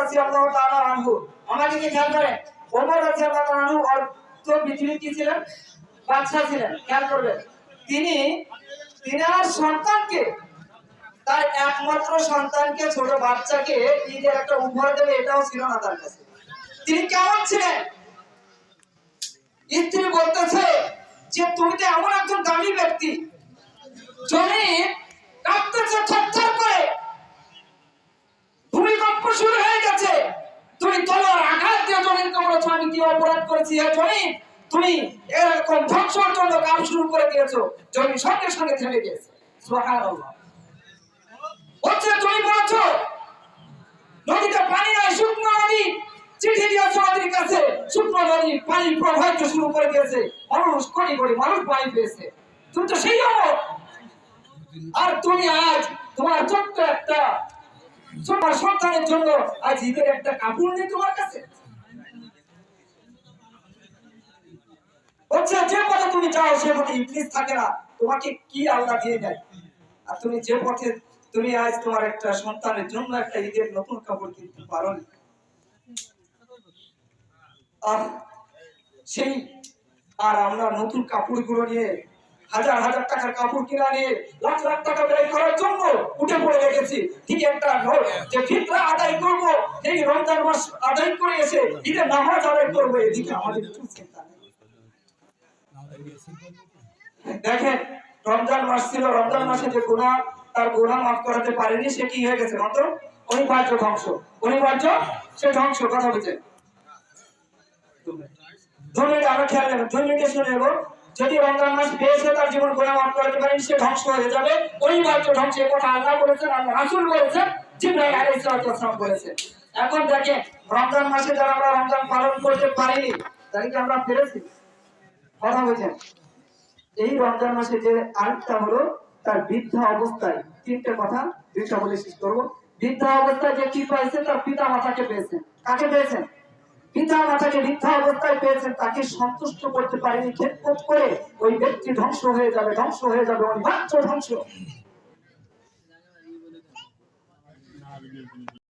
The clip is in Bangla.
রাদিয়াল্লাহু তাআলা আনহু, আমাকে কি খেয়াল করেন, ওমর রাদিয়াল্লাহু আনহু আর তো পৃথিবীর কি ছিলেন, বাদশা ছিলেন। খেয়াল করবেন, তিনি তিনার সন্তানকে, তার একমাত্র সন্তানকে, ছোট বাচ্চাকে ঈদের একটা উপহার দেবে, এটাও ছিল না তার কাছে। তিনি কেমন ছিলেন? স্ত্রী বলতেছে যে তুমি তো এমন একজন দামি ব্যক্তি, জমিন কাঁপতেছে থরথর করে, ভূমিকম্প শুরু হয়ে গেছে, তুমি তলোয়ার আঘাত দিয়ে জমিনকে বলেছো আমি কি অপরাধ করেছি হে জমিন, তুমি এরকম ধ্বংসের জন্য কাজ শুরু করে দিয়েছো। জমিন সঙ্গে সঙ্গে থেমে গেছে। সুবহানাল্লাহ। হচ্ছে তুমি বলেছো নদীতে পানি নাই, শুকনো নদী, চিঠি দিয়েছো নদীর কাছে, শুকনো নদী পানি প্রবাহিত শুরু করে দিয়েছে, মানুষ কোটি কোটি মানুষ পানি পেয়েছে। তুমি তো সেই অমর, আর তুমি আজ তোমার ছোট্ট একটা ছোট সন্তানের জন্য আজ ঈদের একটা কাপড় নেই তোমার কাছে। হচ্ছে যে পথে তুমি চাও সে পথে ইবলিস থাকে না, তোমাকে কি আল্লাহ দিয়ে দেয়। আর তুমি যে পথে তুমি আজ তোমার একটা সন্তানের জন্য একটা ঈদের নতুন কাপড় কিনতে পারো না, সেই আর আমরা নতুন কাপড়গুলো নিয়ে হাজার হাজার টাকার কাপড় কিনা নিয়ে লাখ লাখ টাকা ব্যয় করার জন্য উঠে পড়ে লেগেছি। ঠিক একটা যে ফিতরা আদায় করব, এই রমজান মাস আদায় করে এসে ঈদের নামাজ আদায় করবো, এদিকে আমাদের একটু চিন্তা নেই। দেখেন, রমজান মাস ছিল, রমজান মাসে যে গুনাহ, তার গুনাহ মাফ করাতে পারেনি, সে কি হয়ে গেছে, মাত্র অনিবার্য ধ্বংস, অনিবার্য সে ধ্বংস। কথা বলছে ধর্মীয় আমরা খেয়াল নেবেন, ধর্মীয় শুনে নেব, যদি রমজান মাস পেয়েছে তার জীবন গুনাহ মাফ করতে পারেন, সে ধ্বংস হয়ে যাবে, অনিবার্য ধ্বংস। এই কথা আল্লাহ বলেছেন, আল্লাহ রাসূল বলেছেন, জিবরাইল আলাইহিস সালাম বলেছেন। এখন দেখেন, রমজান মাসে যারা আমরা রমজান পালন করতে পারিনি, তাদেরকে আমরা পেরেছি। কথা বলছেন, এই রমজান মাসে যে আরেকটা হলো তার বৃদ্ধা অবস্থায়, তিনটে কথা দুইটা বলে শেষ করবো। বৃদ্ধা অবস্থায় যে কি পাইছে, তার পিতা মাতাকে পেয়েছেন। কাকে পেয়েছেন? পিতা মাতাকে বৃদ্ধা অবস্থায় পেয়েছেন, তাকে সন্তুষ্ট করতে পারেনি, খেদমত করে ওই ব্যক্তি ধ্বংস হয়ে যাবে, ধ্বংস হয়ে যাবে, অনিবার্য ধ্বংস।